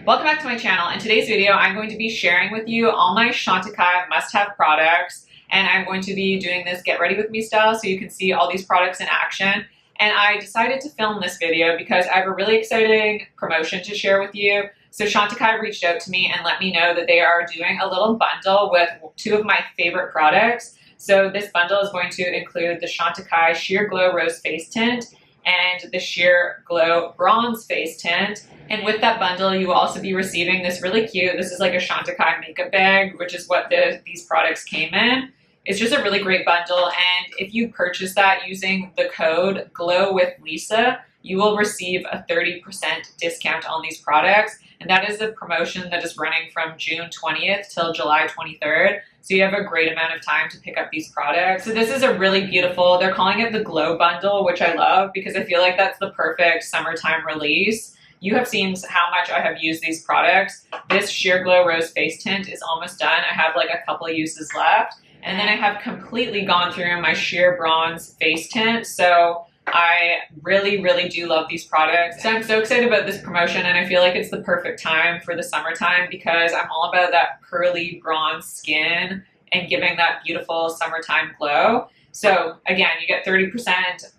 Welcome back to my channel. In today's video, I'm going to be sharing with you all my Chantecaille Must Have products, and I'm going to be doing this get ready with me style so you can see all these products in action. And I decided to film this video because I have a really exciting promotion to share with you. So Chantecaille reached out to me and let me know that they are doing a little bundle with two of my favorite products. So this bundle is going to include the Chantecaille Sheer Glow Rose Face Tint and the Sheer Glow Bronze Face Tint. And with that bundle, you will also be receiving this really cute, this is like a Chantecaille makeup bag, which is what these products came in. It's just a really great bundle, and if you purchase that using the code GLOWWithLisa, you will receive a 30% discount on these products. And that is a promotion that is running from June 20th till July 23rd. So you have a great amount of time to pick up these products. So this is a really beautiful, they're calling it the Glow Bundle, which I love because I feel like that's the perfect summertime release. You have seen how much I have used these products. This Sheer Glow Rose Face Tint is almost done. I have like a couple of uses left. And then I have completely gone through my Sheer Bronze Face Tint. So I really, really do love these products. So I'm so excited about this promotion, and I feel like it's the perfect time for the summertime because I'm all about that pearly bronze skin and giving that beautiful summertime glow. So again, you get 30%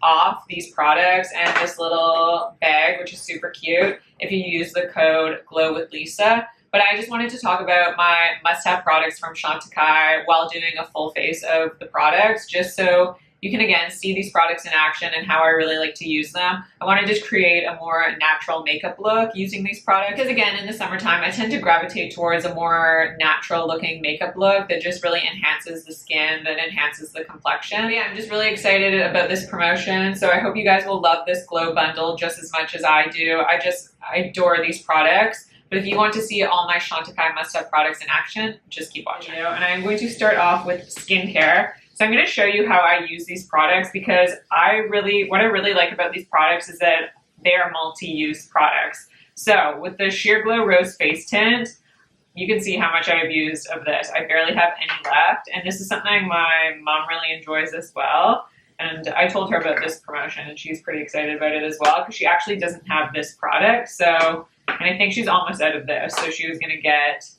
off these products and this little bag, which is super cute, if you use the code GLOWWithLisa. But I just wanted to talk about my must-have products from Chantecaille while doing a full face of the products, just so you can again see these products in action and how I really like to use them. I wanted to create a more natural makeup look using these products because again, in the summertime, I tend to gravitate towards a more natural looking makeup look that just really enhances the skin, that enhances the complexion. But yeah, I'm just really excited about this promotion. So I hope you guys will love this glow bundle just as much as I do. I adore these products. But if you want to see all my Chantecaille Must Have products in action, just keep watching. And I'm going to start off with skincare. So I'm going to show you how I use these products because what I really like about these products is that they are multi-use products. So with the Sheer Glow Rose Face Tint, you can see how much I've used of this. I barely have any left, and this is something my mom really enjoys as well. And I told her about this promotion, and she's pretty excited about it as well because she actually doesn't have this product. So, and I think she's almost out of this, so she was going to get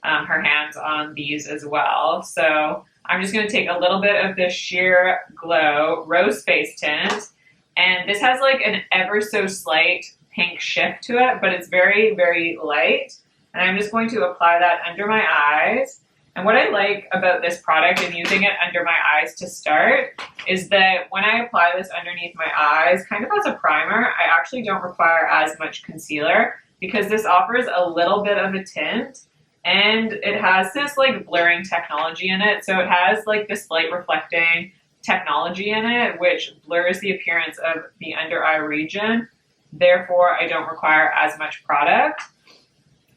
her hands on these as well. So I'm just going to take a little bit of this Sheer Glow Rose Face Tint, and this has like an ever so slight pink shift to it, but it's very, very light. And I'm just going to apply that under my eyes. And what I like about this product and using it under my eyes to start is that when I apply this underneath my eyes, kind of as a primer, I actually don't require as much concealer because this offers a little bit of a tint. And it has this like blurring technology in it. So it has like this light reflecting technology in it, which blurs the appearance of the under eye region. Therefore, I don't require as much product.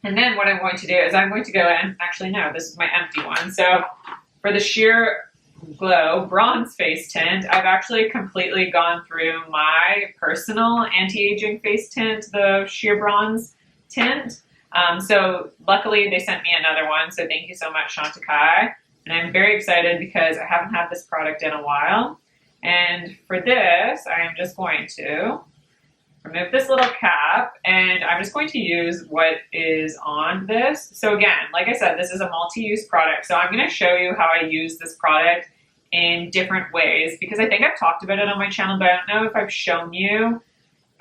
And then what I'm going to do is I'm going to go in, actually no, this is my empty one. So for the Sheer Glow Bronze Face Tint, I've actually completely gone through my personal anti-aging face tint, the Sheer Bronze tint. So luckily they sent me another one, so thank you so much, Chantecaille. And I'm very excited because I haven't had this product in a while. And for this, I am just going to remove this little cap, and I'm just going to use what is on this. So again, like I said, this is a multi-use product, so I'm going to show you how I use this product in different ways because I think I've talked about it on my channel, but I don't know if I've shown you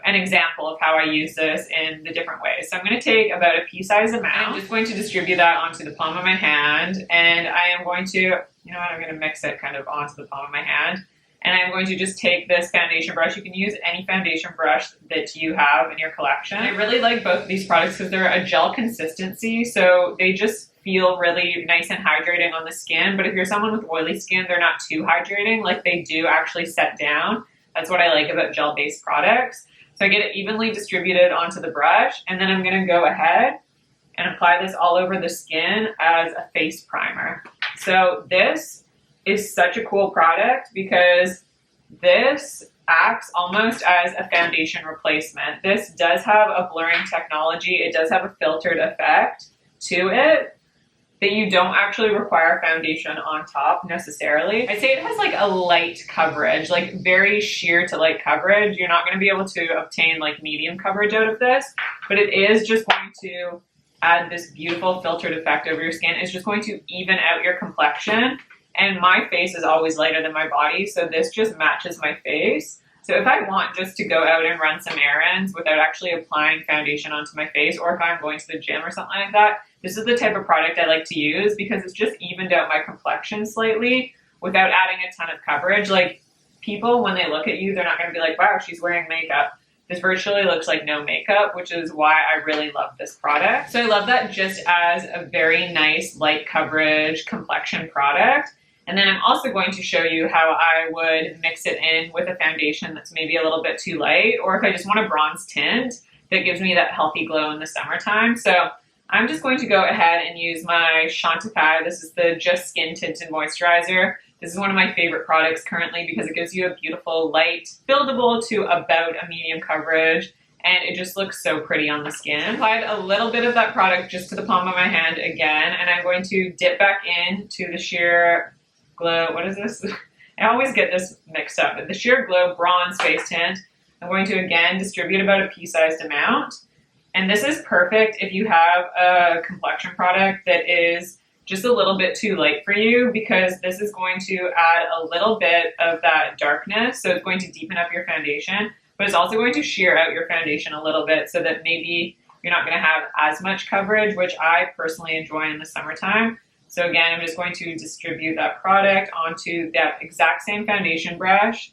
an example of how I use this in the different ways. So I'm going to take about a pea-sized amount. I'm just going to distribute that onto the palm of my hand, and I am going to, you know what, I'm going to mix it kind of onto the palm of my hand, and I'm going to just take this foundation brush. You can use any foundation brush that you have in your collection. I really like both of these products because they're a gel consistency, so they just feel really nice and hydrating on the skin, but if you're someone with oily skin, they're not too hydrating, like they do actually set down. That's what I like about gel-based products. So I get it evenly distributed onto the brush, and then I'm going to go ahead and apply this all over the skin as a face primer. So this is such a cool product because this acts almost as a foundation replacement. This does have a blurring technology. It does have a filtered effect to it that you don't actually require foundation on top necessarily. I'd say it has like a light coverage, like very sheer to light coverage. You're not going to be able to obtain like medium coverage out of this, but it is just going to add this beautiful filtered effect over your skin. It's just going to even out your complexion. And my face is always lighter than my body, so this just matches my face. So if I want just to go out and run some errands without actually applying foundation onto my face, or if I'm going to the gym or something like that, this is the type of product I like to use because it's just evened out my complexion slightly without adding a ton of coverage. Like, people, when they look at you, they're not going to be like, wow, she's wearing makeup. This virtually looks like no makeup, which is why I really love this product. So I love that just as a very nice light coverage complexion product. And then I'm also going to show you how I would mix it in with a foundation that's maybe a little bit too light, or if I just want a bronze tint that gives me that healthy glow in the summertime. So I'm just going to go ahead and use my Chantecaille. This is the Just Skin Tinted Moisturizer. This is one of my favorite products currently because it gives you a beautiful light, buildable to about a medium coverage, and it just looks so pretty on the skin. I applied a little bit of that product just to the palm of my hand again, and I'm going to dip back into the Sheer Glow, what is this? I always get this mixed up, but the Sheer Glow Bronze Face Tint. I'm going to again distribute about a pea-sized amount. And this is perfect if you have a complexion product that is just a little bit too light for you, because this is going to add a little bit of that darkness. So it's going to deepen up your foundation, but it's also going to sheer out your foundation a little bit so that maybe you're not going to have as much coverage, which I personally enjoy in the summertime. So again, I'm just going to distribute that product onto that exact same foundation brush,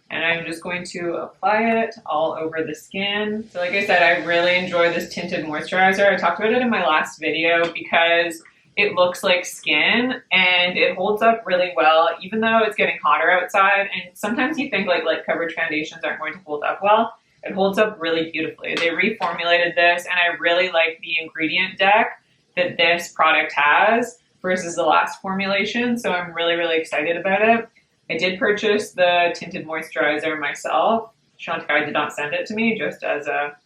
and I'm just going to apply it all over the skin. So like I said, I really enjoy this tinted moisturizer. I talked about it in my last video because it looks like skin and it holds up really well, even though it's getting hotter outside. And sometimes you think like light coverage foundations aren't going to hold up well. It holds up really beautifully. They reformulated this, and I really like the ingredient deck that this product has versus the last formulation. So I'm really, really excited about it. I did purchase the tinted moisturizer myself. Chantecaille did not send it to me, just as a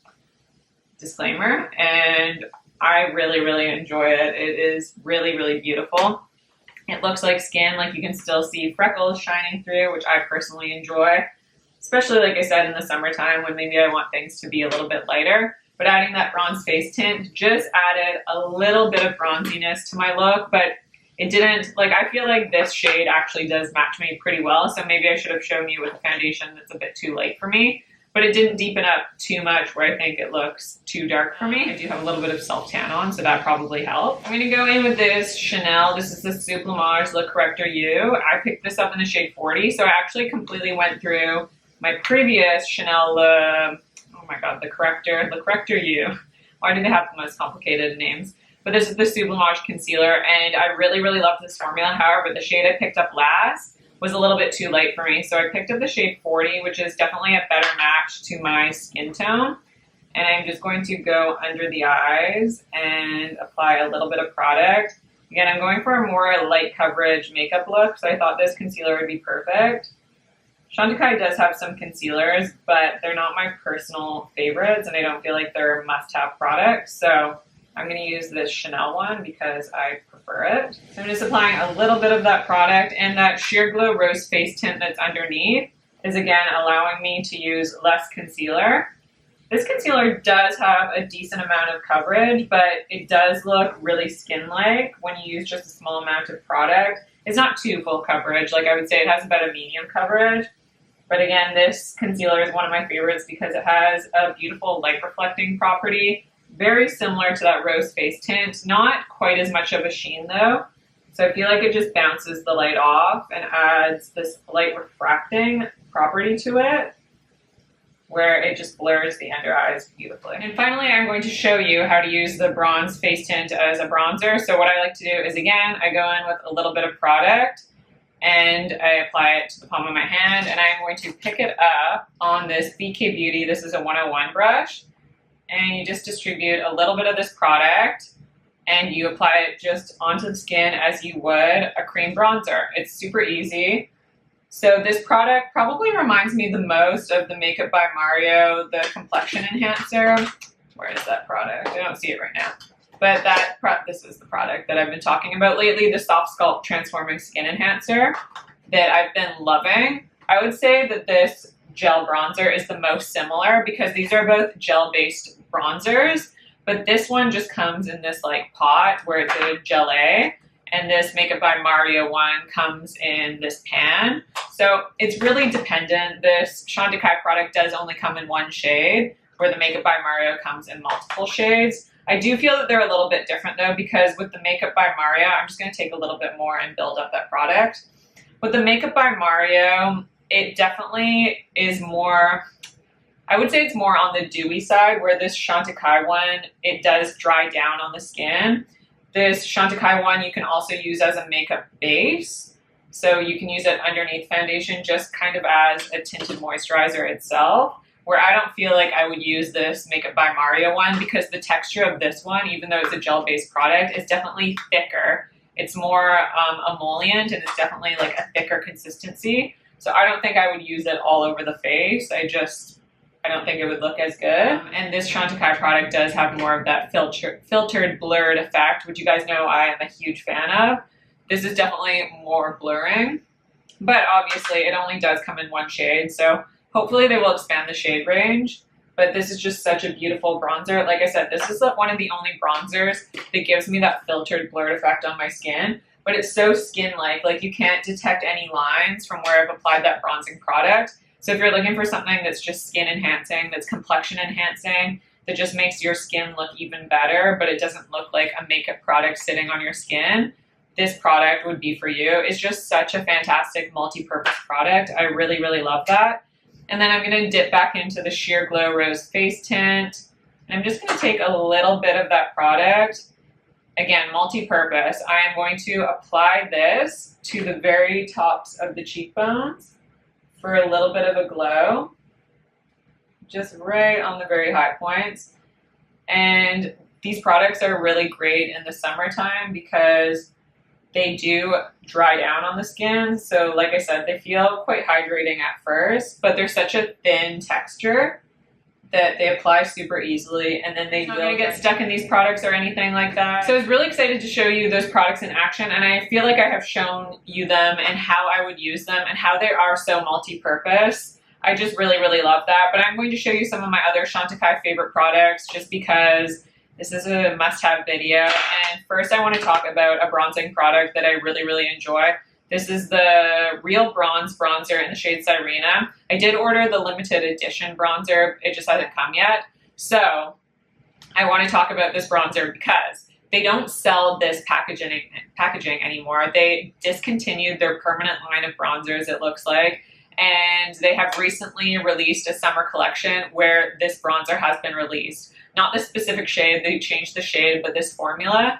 disclaimer. And I really, really enjoy it. It is really, really beautiful. It looks like skin, like you can still see freckles shining through, which I personally enjoy, especially like I said in the summertime when maybe I want things to be a little bit lighter. But adding that bronze face tint just added a little bit of bronziness to my look, but it didn't, like, I feel like this shade actually does match me pretty well, so maybe I should have shown you with a foundation that's a bit too light for me, but it didn't deepen up too much where I think it looks too dark for me. I do have a little bit of self-tan on, so that probably helped. I'm going to go in with this Chanel. This is the Sublimage Le Correcteur Yeux. I picked this up in the shade 40, so I actually completely went through my previous Chanel the Correcteur, Le Correcteur Yeux. Why do they have the most complicated names? But this is the Sublimage concealer, and I really, really love this formula. However, the shade I picked up last was a little bit too light for me, so I picked up the shade 40, which is definitely a better match to my skin tone. And I'm just going to go under the eyes and apply a little bit of product. Again, I'm going for a more light coverage makeup look, so I thought this concealer would be perfect. Chantecaille does have some concealers, but they're not my personal favorites, and I don't feel like they're must-have products. So I'm going to use this Chanel one because I prefer it. So I'm just applying a little bit of that product, and that Sheer Glow Rose Face Tint that's underneath is again allowing me to use less concealer. This concealer does have a decent amount of coverage, but it does look really skin-like when you use just a small amount of product. It's not too full coverage. Like, I would say it has about a medium coverage. But again, this concealer is one of my favorites because it has a beautiful light reflecting property, very similar to that rose face tint. Not quite as much of a sheen though. So I feel like it just bounces the light off and adds this light refracting property to it, where it just blurs the under eyes beautifully. And finally, I'm going to show you how to use the bronze face tint as a bronzer. So what I like to do is, again, I go in with a little bit of product and I apply it to the palm of my hand, and I'm going to pick it up on this BK Beauty. This is a 101 brush, and you just distribute a little bit of this product and you apply it just onto the skin as you would a cream bronzer. It's super easy. So this product probably reminds me the most of the Makeup by Mario, the complexion enhancer. Where is that product? I don't see it right now. But this is the product that I've been talking about lately, the Soft Sculpt Transforming Skin Enhancer that I've been loving. I would say that this gel bronzer is the most similar because these are both gel-based bronzers, but this one just comes in this like pot where it's a gelée, and this Makeup by Mario one comes in this pan. So it's really dependent. This Chantecaille product does only come in one shade, where the Makeup by Mario comes in multiple shades. I do feel that they're a little bit different though, because with the Makeup by Mario, I'm just going to take a little bit more and build up that product. With the Makeup by Mario, it definitely is more, I would say it's more on the dewy side, where this Chantecaille one, it does dry down on the skin. This Chantecaille one you can also use as a makeup base. So you can use it underneath foundation just kind of as a tinted moisturizer itself, where I don't feel like I would use this Makeup by Mario one, because the texture of this one, even though it's a gel-based product, is definitely thicker. It's more emollient, and it's definitely like a thicker consistency. So I don't think I would use it all over the face. I don't think it would look as good. And this Chantecaille product does have more of that filtered blurred effect, which you guys know I am a huge fan of. This is definitely more blurring, but obviously it only does come in one shade, so hopefully they will expand the shade range. But this is just such a beautiful bronzer. Like I said, this is one of the only bronzers that gives me that filtered blurred effect on my skin, but it's so skin-like. Like you can't detect any lines from where I've applied that bronzing product. So if you're looking for something that's just skin enhancing, that's complexion enhancing, that just makes your skin look even better, but it doesn't look like a makeup product sitting on your skin, this product would be for you. It's just such a fantastic multi-purpose product. I really, really love that. And then I'm going to dip back into the Sheer Glow Rose Face Tint. And I'm just going to take a little bit of that product. Again, multi-purpose. I am going to apply this to the very tops of the cheekbones for a little bit of a glow, just right on the very high points. And these products are really great in the summertime because they do dry down on the skin. So like I said, they feel quite hydrating at first, but they're such a thin texture that they apply super easily, and then they don't get stuck in these products or anything like that. So I was really excited to show you those products in action, and I feel like I have shown you them and how I would use them and how they are so multi-purpose. I just really, really love that. But I'm going to show you some of my other Chantecaille favorite products just because this is a must-have video. And first I want to talk about a bronzing product that I really, really enjoy. This is the Real Bronze bronzer in the shade Sirena. I did order the limited edition bronzer. It just hasn't come yet. So I want to talk about this bronzer because they don't sell this packaging anymore. They discontinued their permanent line of bronzers, it looks like. And they have recently released a summer collection where this bronzer has been released. Not the specific shade, they changed the shade, but this formula.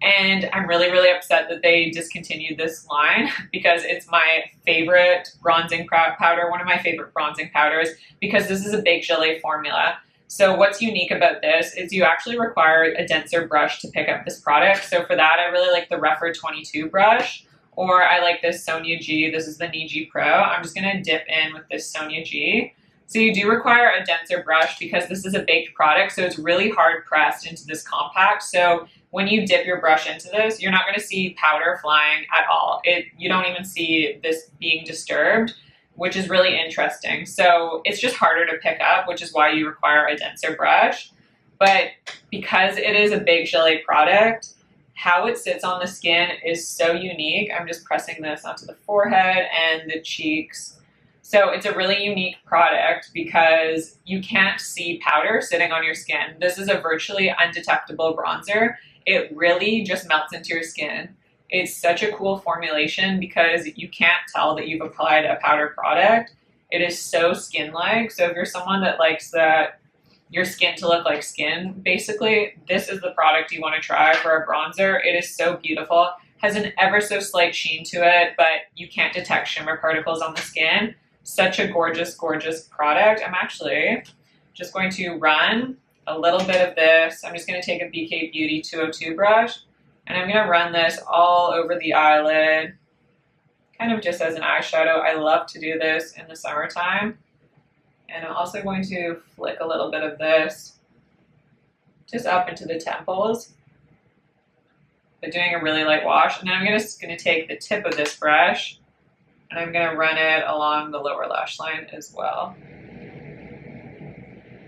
And I'm really, really upset that they discontinued this line because it's my favorite bronzing powder, one of my favorite bronzing powders, because this is a baked gelée formula. So what's unique about this is you actually require a denser brush to pick up this product. So for that, I really like the Refer 22 brush, or I like this Sonia G. This is the Niji Pro. I'm just going to dip in with this Sonia G. So you do require a denser brush because this is a baked product, so it's really hard pressed into this compact. So when you dip your brush into this, you're not going to see powder flying at all. You don't even see this being disturbed, which is really interesting. So it's just harder to pick up, which is why you require a denser brush. But because it is a baked gelée product, how it sits on the skin is so unique. I'm just pressing this onto the forehead and the cheeks. So it's a really unique product because you can't see powder sitting on your skin. This is a virtually undetectable bronzer. It really just melts into your skin. It's such a cool formulation because you can't tell that you've applied a powder product. It is so skin-like. So if you're someone that likes your skin to look like skin, basically, this is the product you want to try for a bronzer. It is so beautiful. Has an ever so slight sheen to it, but you can't detect shimmer particles on the skin. Such a gorgeous, gorgeous product. I'm actually just going to run a little bit of this. I'm just going to take a BK Beauty 202 brush, and I'm going to run this all over the eyelid, kind of just as an eyeshadow. I love to do this in the summertime. And I'm also going to flick a little bit of this just up into the temples, but doing a really light wash. And then I'm just going to take the tip of this brush and I'm going to run it along the lower lash line as well.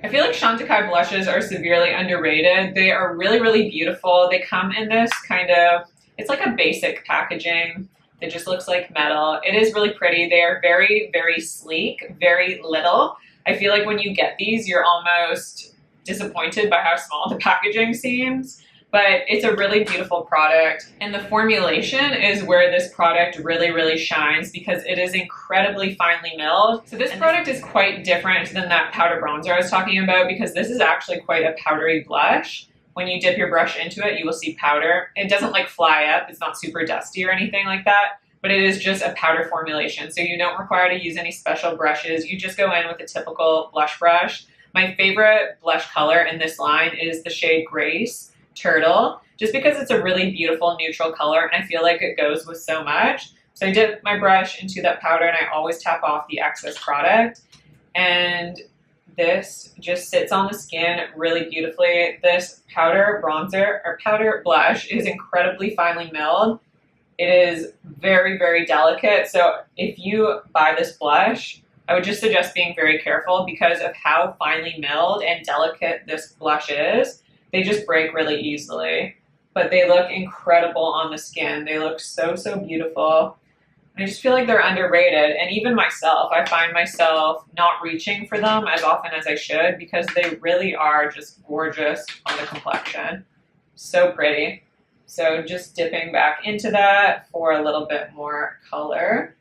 I feel like Chantecaille blushes are severely underrated. They are really, really beautiful. They come in this kind of, it's like a basic packaging that just looks like metal. It is really pretty. They are very, very sleek, very little. I feel like when you get these, you're almost disappointed by how small the packaging seems, but it's a really beautiful product. And the formulation is where this product really, really shines because it is incredibly finely milled. So this product is quite different than that powder bronzer I was talking about because this is actually quite a powdery blush. When you dip your brush into it, you will see powder. It doesn't like fly up. It's not super dusty or anything like that, but it is just a powder formulation. So you don't require to use any special brushes. You just go in with a typical blush brush. My favorite blush color in this line is the shade Grace Turtle, just because it's a really beautiful neutral color and I feel like it goes with so much. So I dip my brush into that powder and I always tap off the excess product. And this just sits on the skin really beautifully. This powder bronzer or powder blush is incredibly finely milled. It is very, very delicate. So if you buy this blush, I would just suggest being very careful because of how finely milled and delicate this blush is. They just break really easily, but they look incredible on the skin. They look so, so beautiful. I just feel like they're underrated. And even myself, I find myself not reaching for them as often as I should because they really are just gorgeous on the complexion. So pretty. So just dipping back into that for a little bit more color.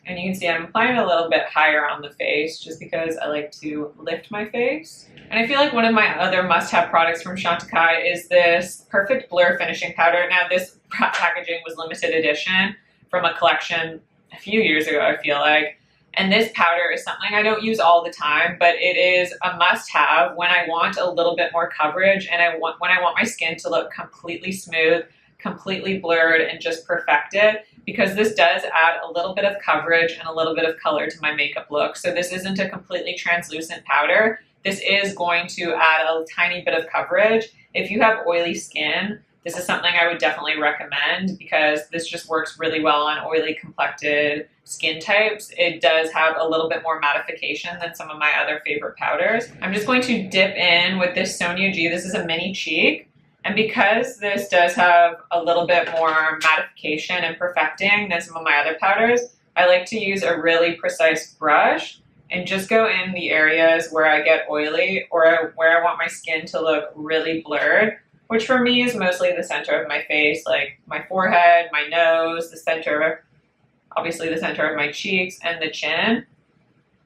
And you can see I'm applying a little bit higher on the face just because I like to lift my face. And I feel like one of my other must-have products from Chantecaille is this Perfect Blur Finishing Powder. Now this packaging was limited edition from a collection a few years ago, I feel like. And this powder is something I don't use all the time, but it is a must-have when I want a little bit more coverage and when I want my skin to look completely smooth, completely blurred, and just perfected, because this does add a little bit of coverage and a little bit of color to my makeup look. So this isn't a completely translucent powder. This is going to add a tiny bit of coverage. If you have oily skin, this is something I would definitely recommend because this just works really well on oily complected skin types. It does have a little bit more mattification than some of my other favorite powders. I'm just going to dip in with this Sonia G. This is a mini cheek. And because this does have a little bit more mattification and perfecting than some of my other powders, I like to use a really precise brush and just go in the areas where I get oily or where I want my skin to look really blurred, which for me is mostly the center of my face, like my forehead, my nose, the center, obviously the center of my cheeks and the chin.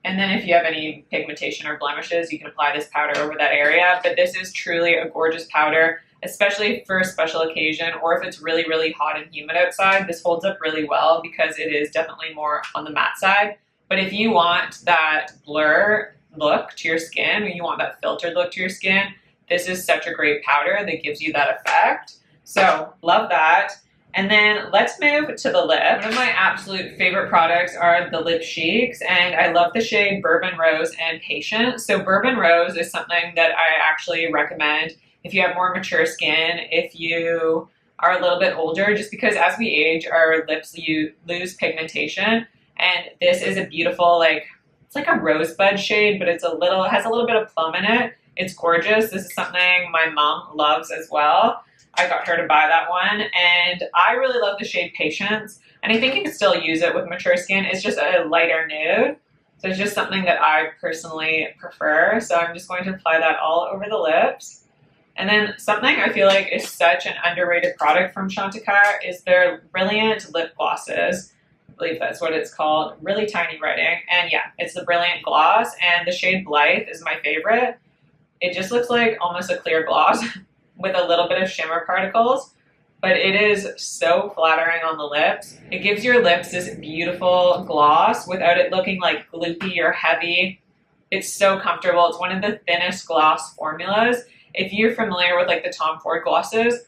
And then if you have any pigmentation or blemishes, you can apply this powder over that area. But this is truly a gorgeous powder, especially for a special occasion or if it's really, really hot and humid outside. This holds up really well because it is definitely more on the matte side. But if you want that blur look to your skin or you want that filtered look to your skin, this is such a great powder that gives you that effect. So love that. And then let's move to the lip. One of my absolute favorite products are the Lip Chics, and I love the shade Bourbon Rose and Patient. So Bourbon Rose is something that I actually recommend if you have more mature skin, if you are a little bit older, just because as we age, our lips lose pigmentation. And this is a beautiful, like, it's like a rosebud shade, but it's has a little bit of plum in it. It's gorgeous. This is something my mom loves as well. I got her to buy that one, and I really love the shade Patience, and I think you can still use it with mature skin. It's just a lighter nude, so it's just something that I personally prefer. So I'm just going to apply that all over the lips. And then something I feel like is such an underrated product from Chantecaille is their Brilliant Lip Glosses. I believe that's what it's called. Really tiny writing, and yeah, it's the Brilliant Gloss, and the shade Blithe is my favorite. It just looks like almost a clear gloss with a little bit of shimmer particles, but it is so flattering on the lips. It gives your lips this beautiful gloss without it looking like gloopy or heavy. It's so comfortable. It's one of the thinnest gloss formulas. If you're familiar with like the Tom Ford glosses,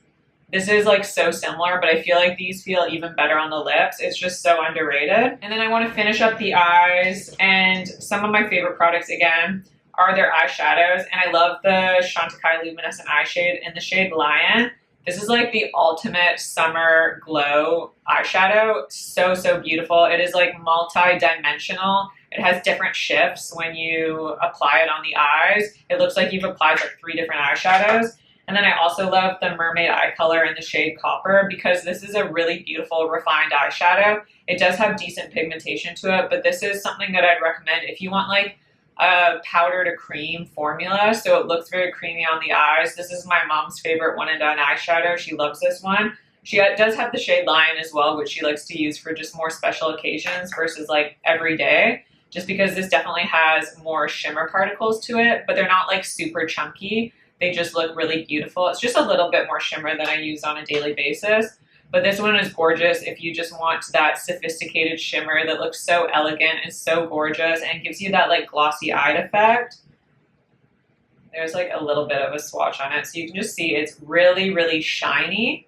this is like so similar, but I feel like these feel even better on the lips. It's just so underrated. And then I want to finish up the eyes, and some of my favorite products again are their eyeshadows, and I love the Chantecaille Luminescent eye shade in the shade Lion. This is like the ultimate summer glow eyeshadow. So, so beautiful. It is like multi-dimensional. It has different shifts when you apply it on the eyes. It looks like you've applied like 3 different eyeshadows. And then I also love the Mermaid eye color in the shade Copper because this is a really beautiful refined eyeshadow. It does have decent pigmentation to it, but this is something that I'd recommend if you want like a powder to cream formula, so it looks very creamy on the eyes. This is my mom's favorite one and done eyeshadow. She loves this one. She does have the shade Lion as well, which she likes to use for just more special occasions versus like every day, just because this definitely has more shimmer particles to it, but they're not like super chunky. They just look really beautiful. It's just a little bit more shimmer than I use on a daily basis. But this one is gorgeous if you just want that sophisticated shimmer that looks so elegant and so gorgeous and gives you that like glossy eyed effect. There's like a little bit of a swatch on it. So you can just see it's really, really shiny.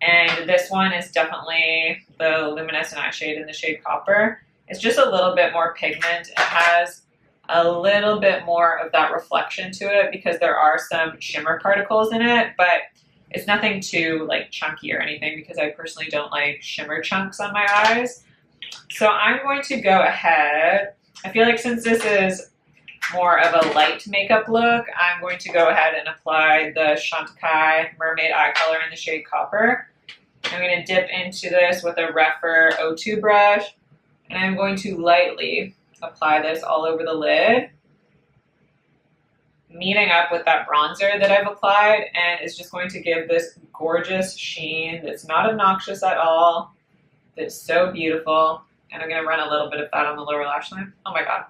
And this one is definitely the Luminescent eye shade in the shade Copper. It's just a little bit more pigment. It has a little bit more of that reflection to it because there are some shimmer particles in it, but it's nothing too like chunky or anything because I personally don't like shimmer chunks on my eyes. So I'm going to go ahead. I feel like since this is more of a light makeup look, I'm going to go ahead and apply the Chantecaille Mermaid eye color in the shade Copper. I'm going to dip into this with a Rephr O2 brush, and I'm going to lightly apply this all over the lid, meeting up with that bronzer that I've applied, and it's just going to give this gorgeous sheen that's not obnoxious at all, that's so beautiful. And I'm going to run a little bit of that on the lower lash line. Oh my god,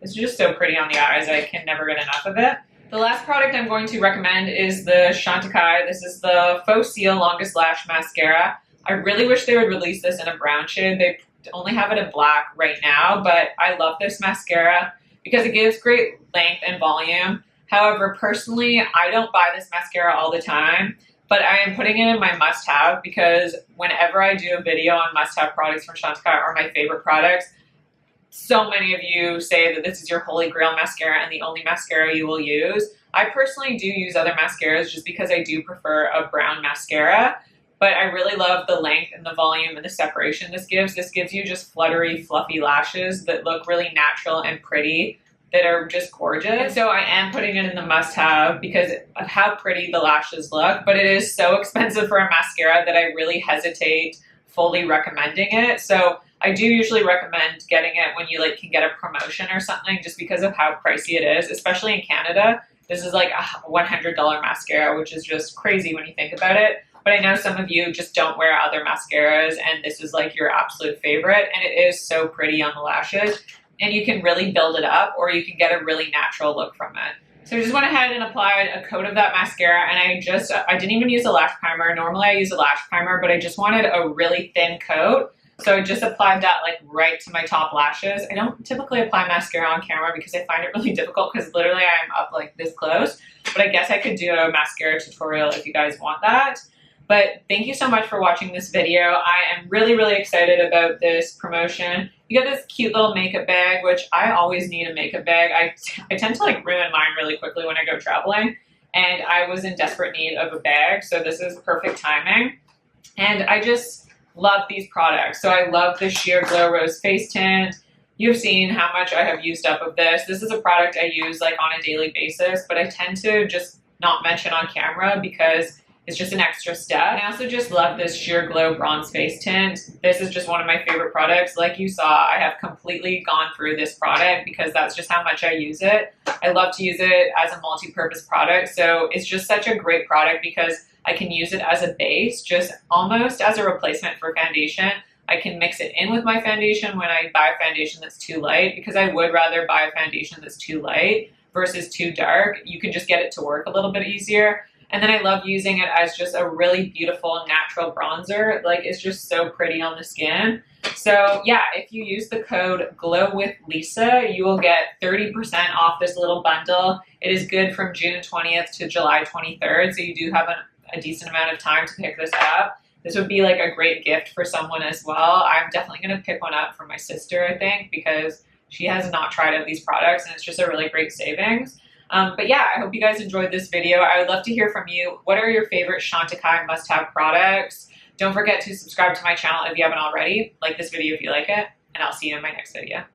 this is just so pretty on the eyes. I can never get enough of it. The last product I'm going to recommend is the Chantecaille. This is the Faux Cils Longest Lash Mascara. I really wish they would release this in a brown shade. They only have it in black right now, but I love this mascara because it gives great length and volume. However, personally, I don't buy this mascara all the time, but I am putting it in my must-have because whenever I do a video on must-have products from Chantecaille or my favorite products, so many of you say that this is your holy grail mascara and the only mascara you will use. I personally do use other mascaras just because I do prefer a brown mascara. But I really love the length and the volume and the separation this gives. This gives you just fluttery, fluffy lashes that look really natural and pretty, that are just gorgeous. And so I am putting it in the must-have because of how pretty the lashes look, but it is so expensive for a mascara that I really hesitate fully recommending it. So I do usually recommend getting it when you like can get a promotion or something just because of how pricey it is, especially in Canada. This is like a $100 mascara, which is just crazy when you think about it. But I know some of you just don't wear other mascaras and this is like your absolute favorite, and it is so pretty on the lashes, and you can really build it up or you can get a really natural look from it. So I just went ahead and applied a coat of that mascara, and I didn't even use a lash primer. Normally I use a lash primer, but I just wanted a really thin coat. So I just applied that like right to my top lashes. I don't typically apply mascara on camera because I find it really difficult because literally I'm up like this close, but I guess I could do a mascara tutorial if you guys want that. But thank you so much for watching this video. I am really, really excited about this promotion. You get this cute little makeup bag, which I always need a makeup bag. I tend to like ruin mine really quickly when I go traveling, and I was in desperate need of a bag, so this is perfect timing. And I just love these products. So I love the Sheer Glow Rose Face Tint. You've seen how much I have used up of this. This is a product I use like on a daily basis, but I tend to just not mention on camera because it's just an extra step. And I also just love this Sheer Glow Bronze Face Tint. This is just one of my favorite products. Like you saw, I have completely gone through this product because that's just how much I use it. I love to use it as a multi-purpose product. So it's just such a great product because I can use it as a base, just almost as a replacement for foundation. I can mix it in with my foundation when I buy a foundation that's too light, because I would rather buy a foundation that's too light versus too dark. You can just get it to work a little bit easier. And then I love using it as just a really beautiful natural bronzer. Like, it's just so pretty on the skin. So yeah, if you use the code GLOWWithLisa, you will get 30% off this little bundle. It is good from June 20th to July 23rd. So you do have a decent amount of time to pick this up. This would be like a great gift for someone as well. I'm definitely going to pick one up for my sister, I think, because she has not tried out these products and it's just a really great savings. But yeah, I hope you guys enjoyed this video. I would love to hear from you. What are your favorite Chantecaille must-have products? Don't forget to subscribe to my channel if you haven't already. Like this video if you like it, and I'll see you in my next video.